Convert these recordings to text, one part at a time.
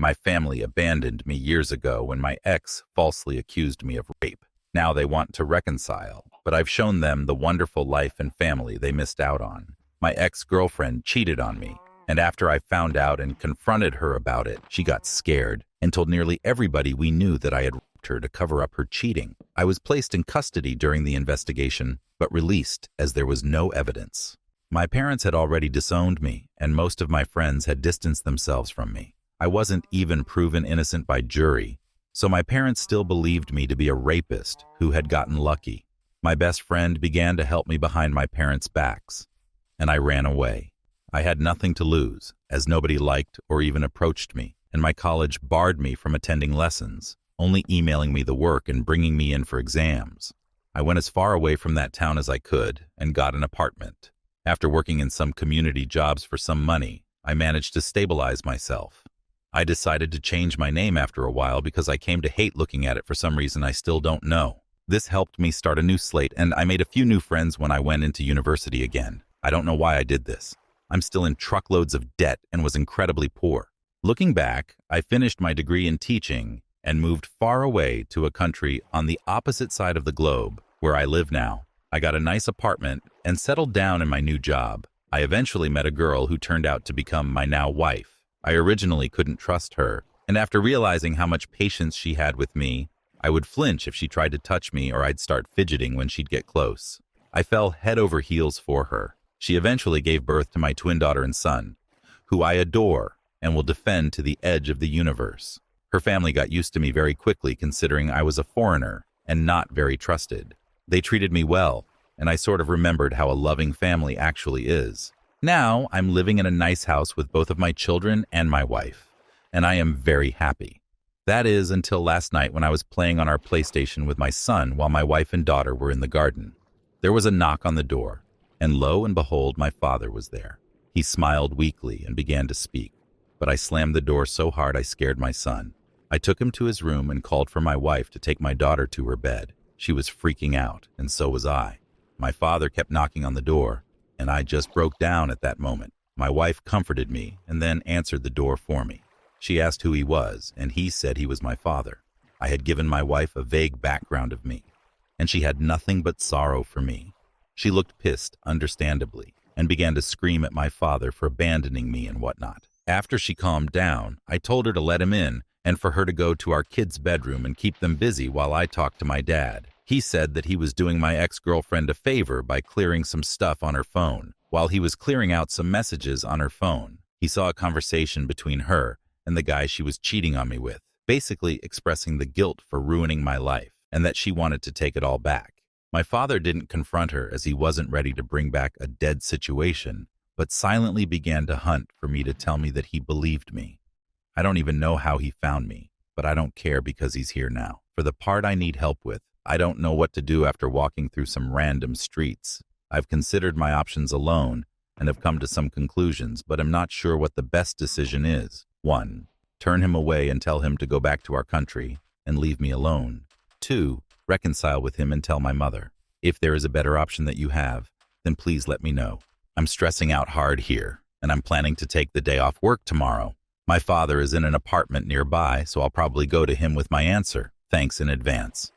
My family abandoned me years ago when my ex falsely accused me of rape. Now they want to reconcile, but I've shown them the wonderful life and family they missed out on. My ex-girlfriend cheated on me, and after I found out and confronted her about it, she got scared and told nearly everybody we knew that I had raped her to cover up her cheating. I was placed in custody during the investigation, but released as there was no evidence. My parents had already disowned me, and most of my friends had distanced themselves from me. I wasn't even proven innocent by jury, so my parents still believed me to be a rapist who had gotten lucky. My best friend began to help me behind my parents' backs, and I ran away. I had nothing to lose, as nobody liked or even approached me, and my college barred me from attending lessons, only emailing me the work and bringing me in for exams. I went as far away from that town as I could and got an apartment. After working in some community jobs for some money, I managed to stabilize myself. I decided to change my name after a while because I came to hate looking at it for some reason I still don't know. This helped me start a new slate, and I made a few new friends when I went into university again. I don't know why I did this. I'm still in truckloads of debt and was incredibly poor. Looking back, I finished my degree in teaching and moved far away to a country on the opposite side of the globe where I live now. I got a nice apartment and settled down in my new job. I eventually met a girl who turned out to become my now wife. I originally couldn't trust her, and after realizing how much patience she had with me, I would flinch if she tried to touch me or I'd start fidgeting when she'd get close. I fell head over heels for her. She eventually gave birth to my twin daughter and son, who I adore and will defend to the edge of the universe. Her family got used to me very quickly considering I was a foreigner and not very trusted. They treated me well, and I sort of remembered how a loving family actually is. Now, I'm living in a nice house with both of my children and my wife, and I am very happy. That is until last night when I was playing on our PlayStation with my son while my wife and daughter were in the garden. There was a knock on the door, and lo and behold, my father was there. He smiled weakly and began to speak, but I slammed the door so hard I scared my son. I took him to his room and called for my wife to take my daughter to her bed. She was freaking out, and so was I. My father kept knocking on the door, and I just broke down at that moment. My wife comforted me and then answered the door for me. She asked who he was, and he said he was my father. I had given my wife a vague background of me, and she had nothing but sorrow for me. She looked pissed, understandably, and began to scream at my father for abandoning me and whatnot. After she calmed down, I told her to let him in and for her to go to our kids' bedroom and keep them busy while I talked to my dad. He said that he was doing my ex-girlfriend a favor by clearing some stuff on her phone. While he was clearing out some messages on her phone, he saw a conversation between her and the guy she was cheating on me with, basically expressing the guilt for ruining my life and that she wanted to take it all back. My father didn't confront her as he wasn't ready to bring back a dead situation, but silently began to hunt for me to tell me that he believed me. I don't even know how he found me, but I don't care because he's here now. For the part I need help with, I don't know what to do after walking through some random streets. I've considered my options alone and have come to some conclusions, but I'm not sure what the best decision is. 1. Turn him away and tell him to go back to our country and leave me alone. 2. Reconcile with him and tell my mother. If there is a better option that you have, then please let me know. I'm stressing out hard here, and I'm planning to take the day off work tomorrow. My father is in an apartment nearby, so I'll probably go to him with my answer. Thanks in advance.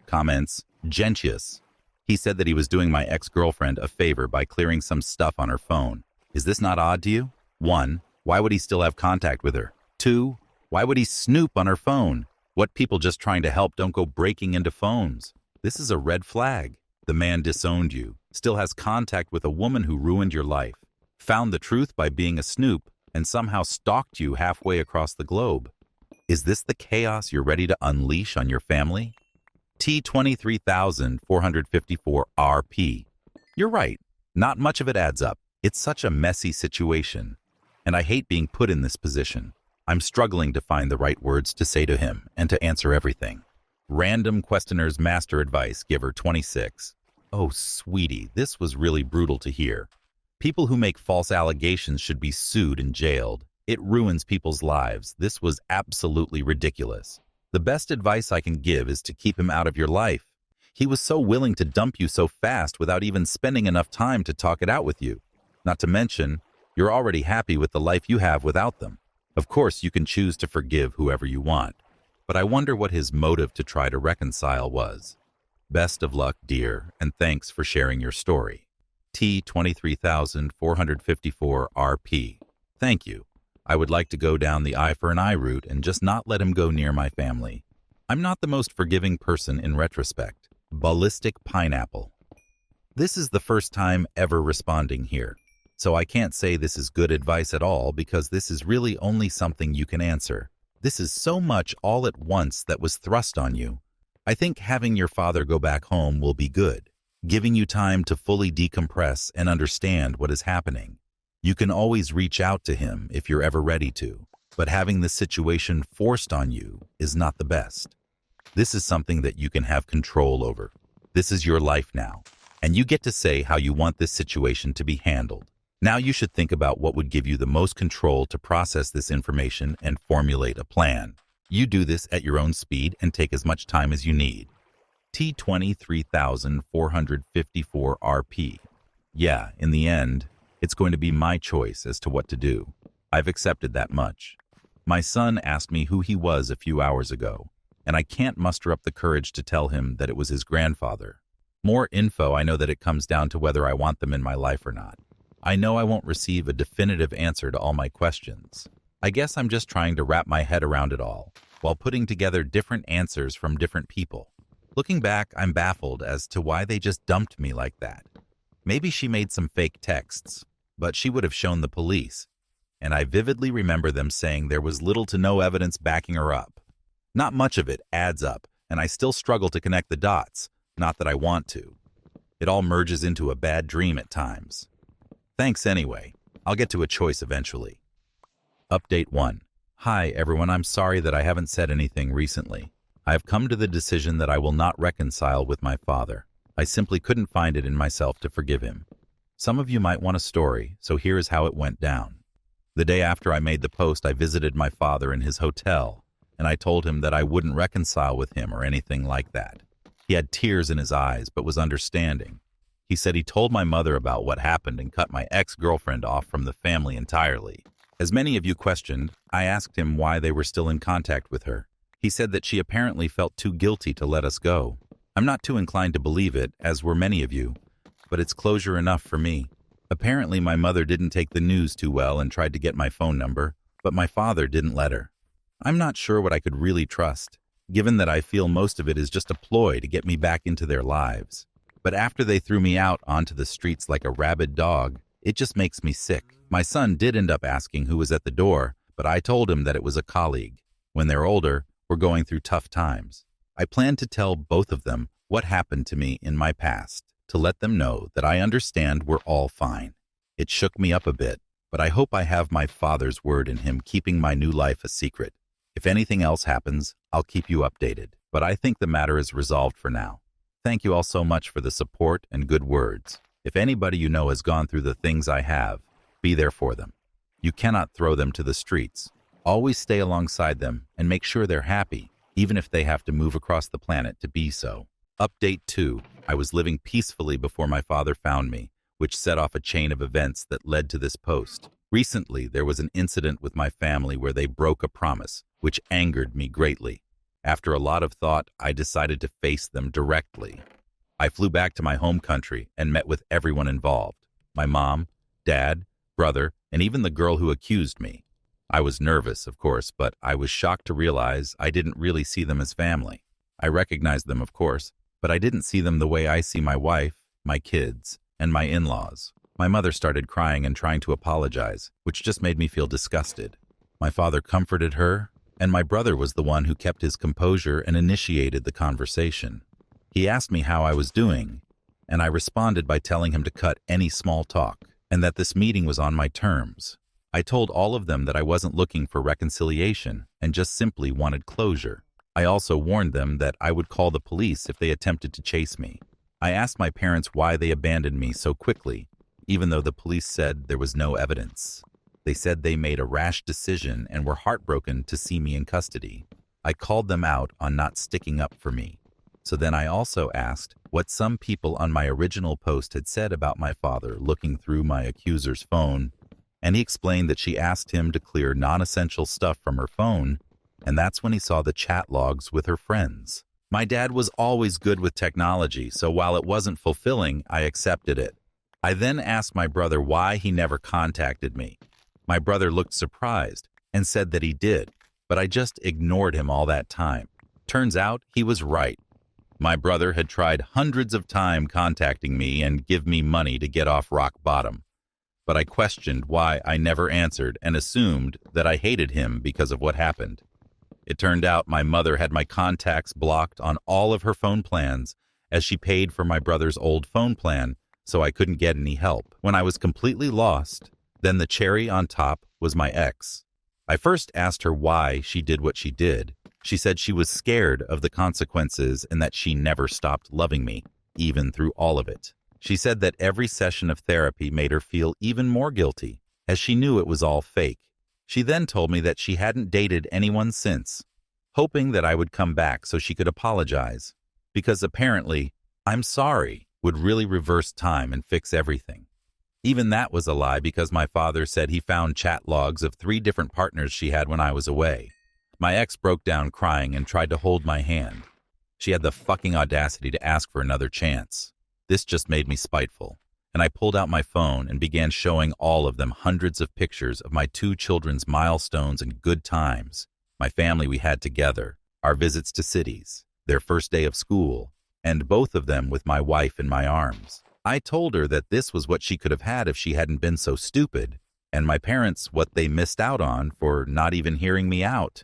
Comments. Gentius. He said that he was doing my ex-girlfriend a favor by clearing some stuff on her phone. Is this not odd to you? 1. Why would he still have contact with her? 2. Why would he snoop on her phone? What people just trying to help don't go breaking into phones? This is a red flag. The man disowned you, still has contact with a woman who ruined your life, found the truth by being a snoop, and somehow stalked you halfway across the globe. Is this the chaos you're ready to unleash on your family? T23,454 RP. You're right. Not much of it adds up. It's such a messy situation, and I hate being put in this position. I'm struggling to find the right words to say to him and to answer everything. Random Questioner's Master Advice Giver 26. Oh, sweetie, this was really brutal to hear. People who make false allegations should be sued and jailed. It ruins people's lives. This was absolutely ridiculous. The best advice I can give is to keep him out of your life. He was so willing to dump you so fast without even spending enough time to talk it out with you. Not to mention, you're already happy with the life you have without them. Of course, you can choose to forgive whoever you want, but I wonder what his motive to try to reconcile was. Best of luck, dear, and thanks for sharing your story. T23454RP. Thank you. I would like to go down the eye for an eye route and just not let him go near my family. I'm not the most forgiving person in retrospect. Ballistic Pineapple. This is the first time ever responding here, so I can't say this is good advice at all because this is really only something you can answer. This is so much all at once that was thrust on you. I think having your father go back home will be good, giving you time to fully decompress and understand what is happening. You can always reach out to him if you're ever ready to, but having the situation forced on you is not the best. This is something that you can have control over. This is your life now, and you get to say how you want this situation to be handled. Now you should think about what would give you the most control to process this information and formulate a plan. You do this at your own speed and take as much time as you need. T23454RP. Yeah, in the end, it's going to be my choice as to what to do. I've accepted that much. My son asked me who he was a few hours ago, and I can't muster up the courage to tell him that it was his grandfather. More info, I know that it comes down to whether I want them in my life or not. I know I won't receive a definitive answer to all my questions. I guess I'm just trying to wrap my head around it all, while putting together different answers from different people. Looking back, I'm baffled as to why they just dumped me like that. Maybe she made some fake texts, but she would have shown the police, and I vividly remember them saying there was little to no evidence backing her up. Not much of it adds up, and I still struggle to connect the dots, not that I want to. It all merges into a bad dream at times. Thanks anyway. I'll get to a choice eventually. Update 1. Hi everyone, I'm sorry that I haven't said anything recently. I have come to the decision that I will not reconcile with my father. I simply couldn't find it in myself to forgive him. Some of you might want a story, so here is how it went down. The day after I made the post, I visited my father in his hotel, and I told him that I wouldn't reconcile with him or anything like that. He had tears in his eyes, but was understanding. He said he told my mother about what happened and cut my ex-girlfriend off from the family entirely. As many of you questioned, I asked him why they were still in contact with her. He said that she apparently felt too guilty to let us go. I'm not too inclined to believe it, as were many of you, but it's closure enough for me. Apparently my mother didn't take the news too well and tried to get my phone number, but my father didn't let her. I'm not sure what I could really trust, given that I feel most of it is just a ploy to get me back into their lives. But after they threw me out onto the streets like a rabid dog, it just makes me sick. My son did end up asking who was at the door, but I told him that it was a colleague. When they're older, we're going through tough times. I plan to tell both of them what happened to me in my past, to let them know that I understand we're all fine. It shook me up a bit, but I hope I have my father's word in him keeping my new life a secret. If anything else happens, I'll keep you updated, but I think the matter is resolved for now. Thank you all so much for the support and good words. If anybody you know has gone through the things I have, be there for them. You cannot throw them to the streets. Always stay alongside them and make sure they're happy, even if they have to move across the planet to be so. Update 2. I was living peacefully before my father found me, which set off a chain of events that led to this post. Recently, there was an incident with my family where they broke a promise, which angered me greatly. After a lot of thought, I decided to face them directly. I flew back to my home country and met with everyone involved. My mom, dad, brother, and even the girl who accused me. I was nervous, of course, but I was shocked to realize I didn't really see them as family. I recognized them, of course, but I didn't see them the way I see my wife, my kids, and my in-laws. My mother started crying and trying to apologize, which just made me feel disgusted. My father comforted her, and my brother was the one who kept his composure and initiated the conversation. He asked me how I was doing, and I responded by telling him to cut any small talk, and that this meeting was on my terms. I told all of them that I wasn't looking for reconciliation and just simply wanted closure. I also warned them that I would call the police if they attempted to chase me. I asked my parents why they abandoned me so quickly, even though the police said there was no evidence. They said they made a rash decision and were heartbroken to see me in custody. I called them out on not sticking up for me. So then I also asked what some people on my original post had said about my father looking through my accuser's phone And he explained that she asked him to clear non-essential stuff from her phone, and that's when he saw the chat logs with her friends. My dad was always good with technology, so while it wasn't fulfilling, I accepted it. I then asked my brother why he never contacted me. My brother looked surprised and said that he did, but I just ignored him all that time. Turns out he was right. My brother had tried hundreds of times contacting me and give me money to get off rock bottom. But I questioned why I never answered and assumed that I hated him because of what happened. It turned out my mother had my contacts blocked on all of her phone plans as she paid for my brother's old phone plan, so I couldn't get any help. When I was completely lost, then the cherry on top was my ex. I first asked her why she did what she did. She said she was scared of the consequences and that she never stopped loving me, even through all of it. She said that every session of therapy made her feel even more guilty, as she knew it was all fake. She then told me that she hadn't dated anyone since, hoping that I would come back so she could apologize, because apparently, "I'm sorry" would really reverse time and fix everything. Even that was a lie because my father said he found chat logs of 3 different partners she had when I was away. My ex broke down crying and tried to hold my hand. She had the fucking audacity to ask for another chance. This just made me spiteful, and I pulled out my phone and began showing all of them hundreds of pictures of my 2 children's milestones and good times, my family we had together, our visits to cities, their first day of school, and both of them with my wife in my arms. I told her that this was what she could have had if she hadn't been so stupid, and my parents what they missed out on for not even hearing me out.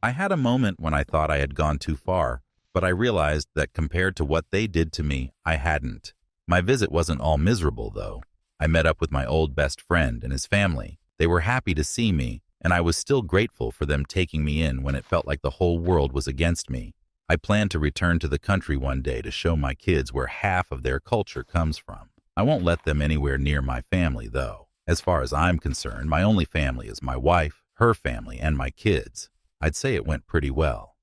I had a moment when I thought I had gone too far, but I realized that compared to what they did to me, I hadn't. My visit wasn't all miserable, though. I met up with my old best friend and his family. They were happy to see me, and I was still grateful for them taking me in when it felt like the whole world was against me. I plan to return to the country one day to show my kids where half of their culture comes from. I won't let them anywhere near my family, though. As far as I'm concerned, my only family is my wife, her family, and my kids. I'd say it went pretty well.